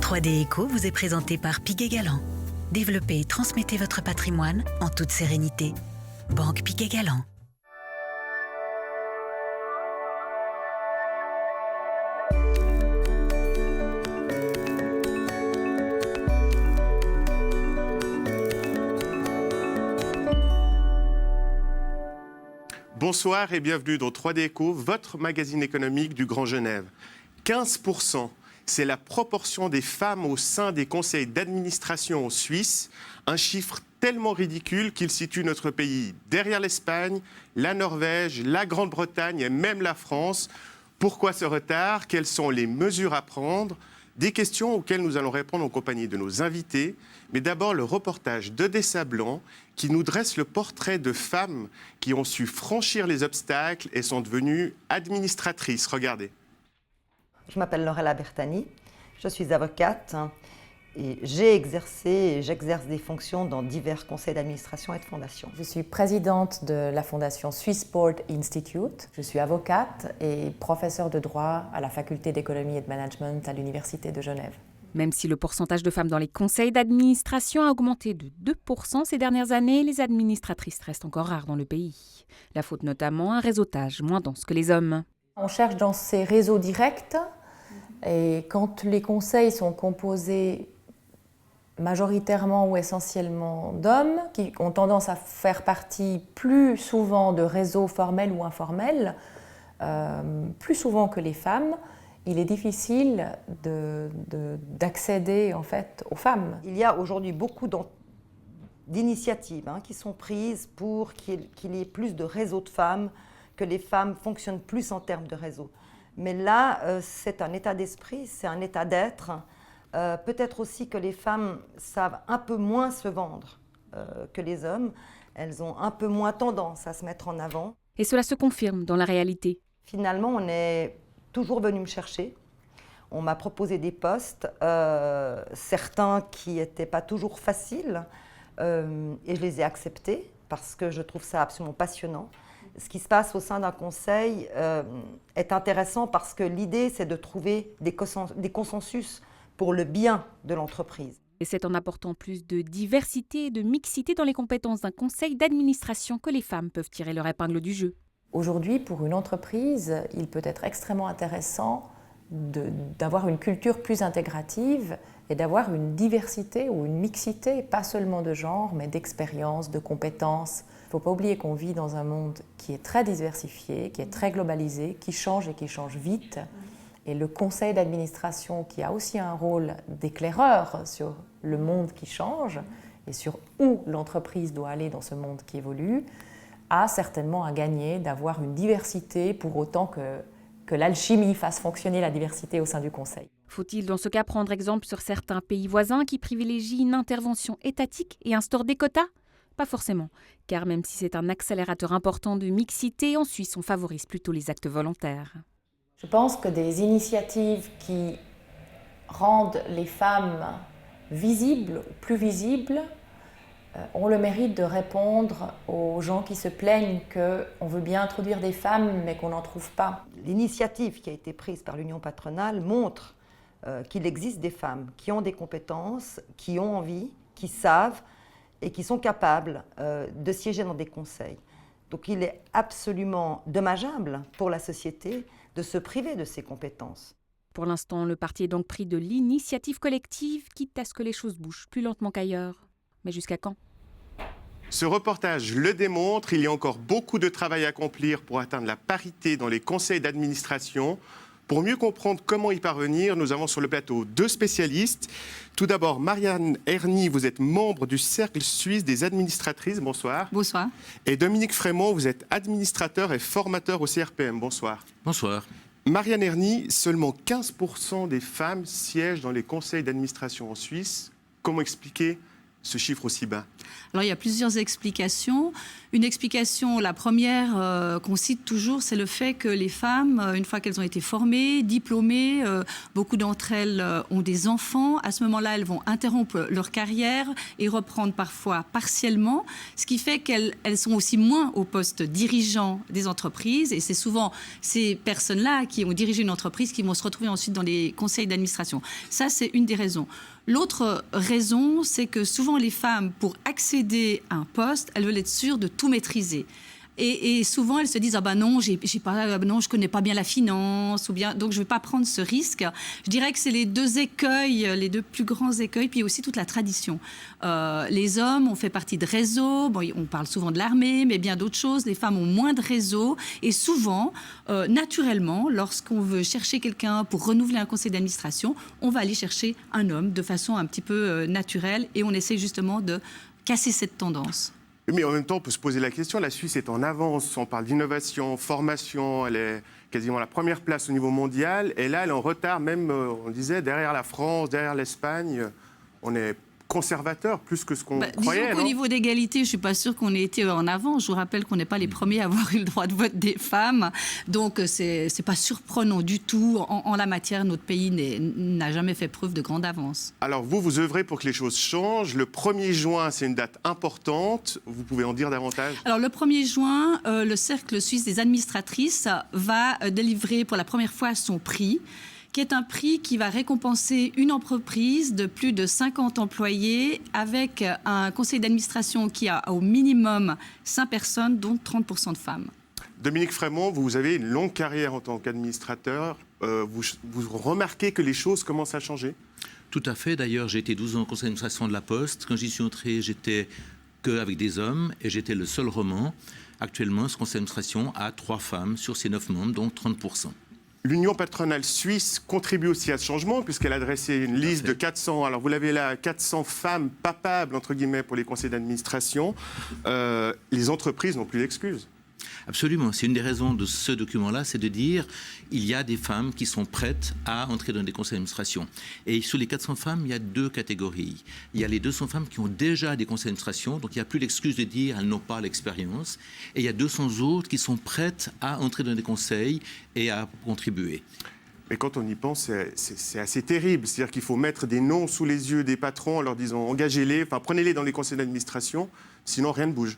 3D Eco vous est présenté par Piguet-Galland. Développez et transmettez votre patrimoine en toute sérénité. Banque Piguet-Galland. Bonsoir et bienvenue dans 3D Eco, votre magazine économique du Grand Genève. 15%, c'est la proportion des femmes au sein des conseils d'administration en Suisse, un chiffre tellement ridicule qu'il situe notre pays derrière l'Espagne, la Norvège, la Grande-Bretagne et même la France. Pourquoi ce retard? Quelles sont les mesures à prendre? Des questions auxquelles nous allons répondre en compagnie de nos invités. Mais d'abord, le reportage d'Odessa Blanc qui nous dresse le portrait de femmes qui ont su franchir les obstacles et sont devenues administratrices. Regardez. Je m'appelle Laurella Bertani, je suis avocate et j'ai exercé et j'exerce des fonctions dans divers conseils d'administration et de fondations. Je suis présidente de la fondation Swissport Institute. Je suis avocate et professeure de droit à la faculté d'économie et de management à l'Université de Genève. Même si le pourcentage de femmes dans les conseils d'administration a augmenté de 2% ces dernières années, les administratrices restent encore rares dans le pays. La faute notamment à un réseautage moins dense que les hommes. On cherche dans ces réseaux directs et quand les conseils sont composés majoritairement ou essentiellement d'hommes qui ont tendance à faire partie plus souvent de réseaux formels ou informels, plus souvent que les femmes, il est difficile d'accéder en fait aux femmes. Il y a aujourd'hui beaucoup d'initiatives qui sont prises pour qu'il y ait plus de réseaux de femmes, que les femmes fonctionnent plus en termes de réseau. Mais là, c'est un état d'esprit, c'est un état d'être. Peut-être aussi que les femmes savent un peu moins se vendre que les hommes. Elles ont un peu moins tendance à se mettre en avant. Et cela se confirme dans la réalité. Finalement, on est toujours venu me chercher. On m'a proposé des postes, certains qui n'étaient pas toujours faciles, et je les ai acceptés parce que je trouve ça absolument passionnant. Ce qui se passe au sein d'un conseil est intéressant parce que l'idée, c'est de trouver des consensus pour le bien de l'entreprise. Et c'est en apportant plus de diversité et de mixité dans les compétences d'un conseil d'administration que les femmes peuvent tirer leur épingle du jeu. Aujourd'hui, pour une entreprise, il peut être extrêmement intéressant d'avoir une culture plus intégrative et d'avoir une diversité ou une mixité, pas seulement de genre, mais d'expériences, de compétences. Il ne faut pas oublier qu'on vit dans un monde qui est très diversifié, qui est très globalisé, qui change et qui change vite. Et le conseil d'administration, qui a aussi un rôle d'éclaireur sur le monde qui change et sur où l'entreprise doit aller dans ce monde qui évolue, a certainement à gagner d'avoir une diversité pour autant que l'alchimie fasse fonctionner la diversité au sein du conseil. Faut-il dans ce cas prendre exemple sur certains pays voisins qui privilégient une intervention étatique et instaurent des quotas? Pas forcément, car même si c'est un accélérateur important de mixité, en Suisse on favorise plutôt les actes volontaires. Je pense que des initiatives qui rendent les femmes visibles, plus visibles, ont le mérite de répondre aux gens qui se plaignent qu'on veut bien introduire des femmes mais qu'on n'en trouve pas. L'initiative qui a été prise par l'Union patronale montre qu'il existe des femmes qui ont des compétences, qui ont envie, qui savent et qui sont capables de siéger dans des conseils. Donc il est absolument dommageable pour la société de se priver de ces compétences. Pour l'instant, le parti est donc pris de l'initiative collective, quitte à ce que les choses bougent plus lentement qu'ailleurs. Mais jusqu'à quand? Ce reportage le démontre, il y a encore beaucoup de travail à accomplir pour atteindre la parité dans les conseils d'administration. Pour mieux comprendre comment y parvenir, nous avons sur le plateau deux spécialistes. Tout d'abord, Marianne Erny, vous êtes membre du Cercle suisse des administratrices. Bonsoir. Bonsoir. Et Dominique Frémont, vous êtes administrateur et formateur au CRPM. Bonsoir. Bonsoir. Marianne Erny, seulement 15% des femmes siègent dans les conseils d'administration en Suisse. Comment expliquer ce chiffre aussi bas? Alors, il y a plusieurs explications. Une explication, la première qu'on cite toujours, c'est le fait que les femmes, une fois qu'elles ont été formées, diplômées, beaucoup d'entre elles ont des enfants. À ce moment-là, elles vont interrompre leur carrière et reprendre parfois partiellement, ce qui fait qu'elles sont aussi moins au poste dirigeant des entreprises. Et c'est souvent ces personnes-là qui ont dirigé une entreprise qui vont se retrouver ensuite dans les conseils d'administration. Ça, c'est une des raisons. L'autre raison, c'est que souvent les femmes, pour accéder à un poste, elles veulent être sûres de tout maîtriser. Et souvent, elles se disent « Ah ben non, non, je connais pas bien la finance, ou bien, donc je ne vais pas prendre ce risque ». Je dirais que c'est les deux écueils, les deux plus grands écueils, puis aussi toute la tradition. Les hommes ont fait partie de réseaux, bon, on parle souvent de l'armée, mais bien d'autres choses. Les femmes ont moins de réseaux. Et souvent, naturellement, lorsqu'on veut chercher quelqu'un pour renouveler un conseil d'administration, on va aller chercher un homme de façon un petit peu naturelle, et on essaie justement de casser cette tendance. Mais en même temps, on peut se poser la question, la Suisse est en avance, on parle d'innovation, formation, elle est quasiment à la première place au niveau mondial, et là, elle est en retard, même, on disait, derrière la France, derrière l'Espagne, on est conservateur plus que ce qu'on croyait. Disons qu'au niveau d'égalité, je ne suis pas sûre qu'on ait été en avant. Je vous rappelle qu'on n'est pas les premiers à avoir eu le droit de vote des femmes. Donc, ce n'est pas surprenant du tout. En la matière, notre pays n'a jamais fait preuve de grande avance. Alors, vous œuvrez pour que les choses changent. Le 1er juin, c'est une date importante. Vous pouvez en dire davantage? Alors, le 1er juin, le Cercle suisse des administratrices va délivrer pour la première fois son prix, qui est un prix qui va récompenser une entreprise de plus de 50 employés avec un conseil d'administration qui a au minimum 5 personnes, dont 30% de femmes. Dominique Frémont, vous avez une longue carrière en tant qu'administrateur. Vous remarquez que les choses commencent à changer? Tout à fait. D'ailleurs, j'ai été 12 ans au conseil d'administration de la Poste. Quand j'y suis entré, j'étais qu'avec des hommes et j'étais le seul roman. Actuellement, ce conseil d'administration a 3 femmes sur ses 9 membres, dont 30%. L'Union patronale suisse contribue aussi à ce changement puisqu'elle a dressé une liste de 400, alors vous l'avez là, 400 femmes papables, entre guillemets, pour les conseils d'administration. Les entreprises n'ont plus d'excuses. Absolument. C'est une des raisons de ce document-là, c'est de dire il y a des femmes qui sont prêtes à entrer dans des conseils d'administration. Et sur les 400 femmes, il y a 2 catégories. Il y a les 200 femmes qui ont déjà des conseils d'administration, donc il n'y a plus l'excuse de dire elles n'ont pas l'expérience. Et il y a 200 autres qui sont prêtes à entrer dans des conseils et à contribuer. Mais quand on y pense, c'est assez terrible. C'est-à-dire qu'il faut mettre des noms sous les yeux des patrons en leur disant engagez-les, enfin prenez-les dans les conseils d'administration, sinon rien ne bouge.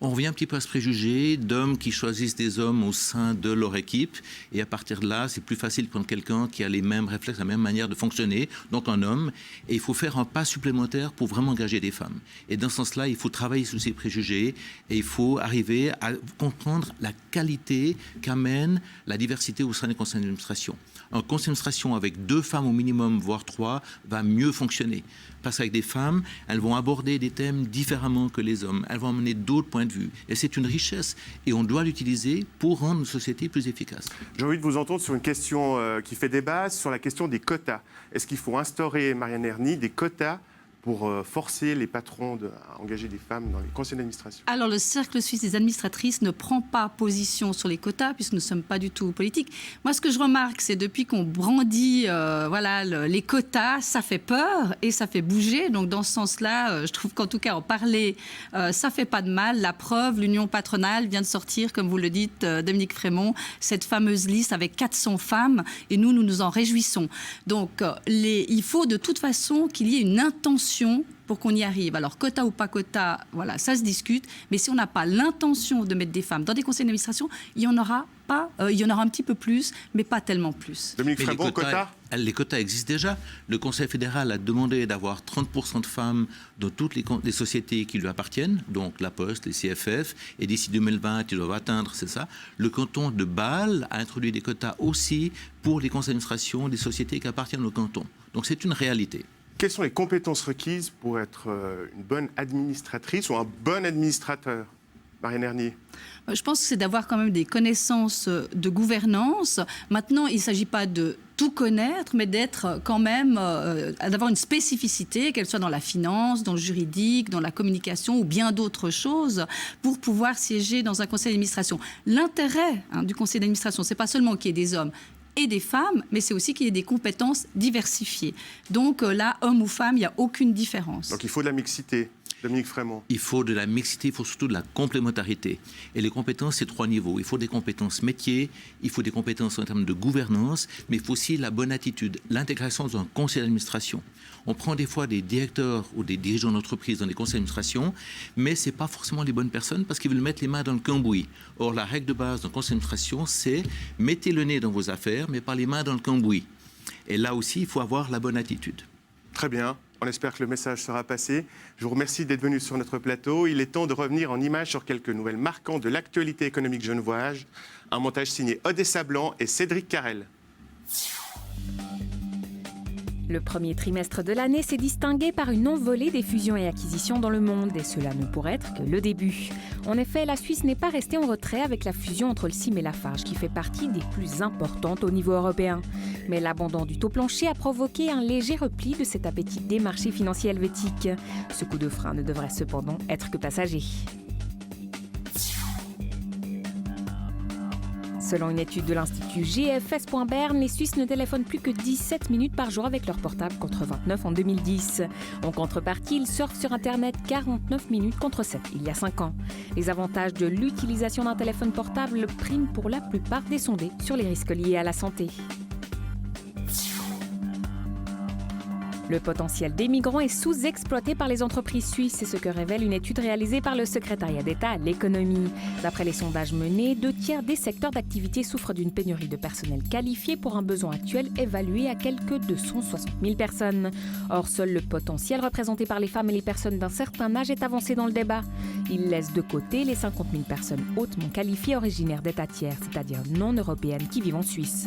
On revient un petit peu à ce préjugé d'hommes qui choisissent des hommes au sein de leur équipe. Et à partir de là, c'est plus facile de prendre quelqu'un qui a les mêmes réflexes, la même manière de fonctionner, donc un homme. Et il faut faire un pas supplémentaire pour vraiment engager des femmes. Et dans ce sens-là, il faut travailler sur ces préjugés et il faut arriver à comprendre la qualité qu'amène la diversité au sein des conseils d'administration. Un conseil d'administration avec 2 femmes au minimum, voire 3, va mieux fonctionner. Parce qu'avec des femmes, elles vont aborder des thèmes différemment que les hommes. Elles vont amener d'autres points de vue. Et c'est une richesse. Et on doit l'utiliser pour rendre une société plus efficace. J'ai envie de vous entendre sur une question qui fait débat, sur la question des quotas. Est-ce qu'il faut instaurer, Marianne Erny, des quotas pour forcer les patrons à engager des femmes dans les conseils d'administration? Alors, le Cercle suisse des administratrices ne prend pas position sur les quotas, puisque nous ne sommes pas du tout politiques. Moi, ce que je remarque, c'est depuis qu'on brandit les quotas, ça fait peur et ça fait bouger. Donc, dans ce sens-là, je trouve qu'en tout cas, en parler, ça ne fait pas de mal. La preuve, l'Union patronale vient de sortir, comme vous le dites, Dominique Frémont, cette fameuse liste avec 400 femmes, et nous nous en réjouissons. Donc, il faut de toute façon qu'il y ait une intention pour qu'on y arrive. Alors, quota ou pas quota, voilà, ça se discute. Mais si on n'a pas l'intention de mettre des femmes dans des conseils d'administration, il y en aura pas. Il y en aura un petit peu plus, mais pas tellement plus. Dominique Frémont, les quotas existent déjà. Le Conseil fédéral a demandé d'avoir 30% de femmes dans toutes les sociétés qui lui appartiennent, donc la Poste, les CFF, et d'ici 2020, ils doivent atteindre, c'est ça. Le canton de Bâle a introduit des quotas aussi pour les conseils d'administration des sociétés qui appartiennent au canton. Donc c'est une réalité. Quelles sont les compétences requises pour être une bonne administratrice ou un bon administrateur, Marianne Erny? Je pense que c'est d'avoir quand même des connaissances de gouvernance. Maintenant, il ne s'agit pas de tout connaître, mais d'être quand même, d'avoir une spécificité, qu'elle soit dans la finance, dans le juridique, dans la communication ou bien d'autres choses, pour pouvoir siéger dans un conseil d'administration. L'intérêt du conseil d'administration, ce n'est pas seulement qu'il y ait des hommes et des femmes, mais c'est aussi qu'il y ait des compétences diversifiées. Donc là, homme ou femme, il n'y a aucune différence. Donc il faut de la mixité. Dominique Frémont. Il faut de la mixité, il faut surtout de la complémentarité. Et les compétences, c'est 3 niveaux. Il faut des compétences métiers, il faut des compétences en termes de gouvernance, mais il faut aussi la bonne attitude, l'intégration dans un conseil d'administration. On prend des fois des directeurs ou des dirigeants d'entreprise dans des conseils d'administration, mais ce n'est pas forcément les bonnes personnes parce qu'ils veulent mettre les mains dans le cambouis. Or, la règle de base d'un conseil d'administration, c'est mettez le nez dans vos affaires, mais pas les mains dans le cambouis. Et là aussi, il faut avoir la bonne attitude. Très bien. On espère que le message sera passé. Je vous remercie d'être venu sur notre plateau. Il est temps de revenir en images sur quelques nouvelles marquantes de l'actualité économique genevoise. Un montage signé Odessa Blanc et Cédric Carrel. Le premier trimestre de l'année s'est distingué par une envolée des fusions et acquisitions dans le monde, et cela ne pourrait être que le début. En effet, la Suisse n'est pas restée en retrait avec la fusion entre le CIM et Lafarge, qui fait partie des plus importantes au niveau européen. Mais l'abandon du taux plancher a provoqué un léger repli de cet appétit des marchés financiers helvétiques. Ce coup de frein ne devrait cependant être que passager. Selon une étude de l'Institut GFS.Bern, les Suisses ne téléphonent plus que 17 minutes par jour avec leur portable contre 29 en 2010. En contrepartie, ils surfent sur Internet 49 minutes contre 7 il y a 5 ans. Les avantages de l'utilisation d'un téléphone portable priment pour la plupart des sondés sur les risques liés à la santé. Le potentiel des migrants est sous-exploité par les entreprises suisses, c'est ce que révèle une étude réalisée par le secrétariat d'État à l'économie. D'après les sondages menés, 2/3 des secteurs d'activité souffrent d'une pénurie de personnel qualifié pour un besoin actuel évalué à quelque 260 000 personnes. Or, seul le potentiel représenté par les femmes et les personnes d'un certain âge est avancé dans le débat. Il laisse de côté les 50 000 personnes hautement qualifiées originaires d'États tiers, c'est-à-dire non européennes, qui vivent en Suisse.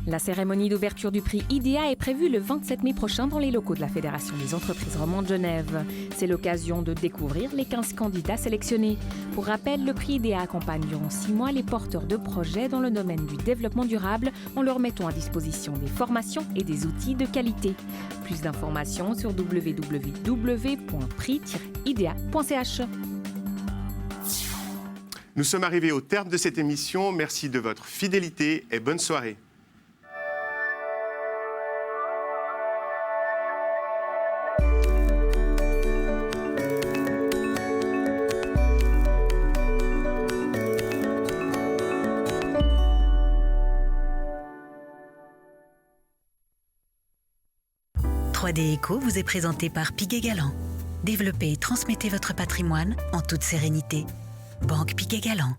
La cérémonie d'ouverture du prix IDEA est prévue le 27 mai prochain dans les locaux de la Fédération des entreprises romandes de Genève. C'est l'occasion de découvrir les 15 candidats sélectionnés. Pour rappel, le prix IDEA accompagne durant 6 mois les porteurs de projets dans le domaine du développement durable en leur mettant à disposition des formations et des outils de qualité. Plus d'informations sur www.prix-idea.ch. Nous sommes arrivés au terme de cette émission. Merci de votre fidélité et bonne soirée. Déco vous est présenté par Piguet-Galland. Développez et transmettez votre patrimoine en toute sérénité. Banque Piguet-Galland.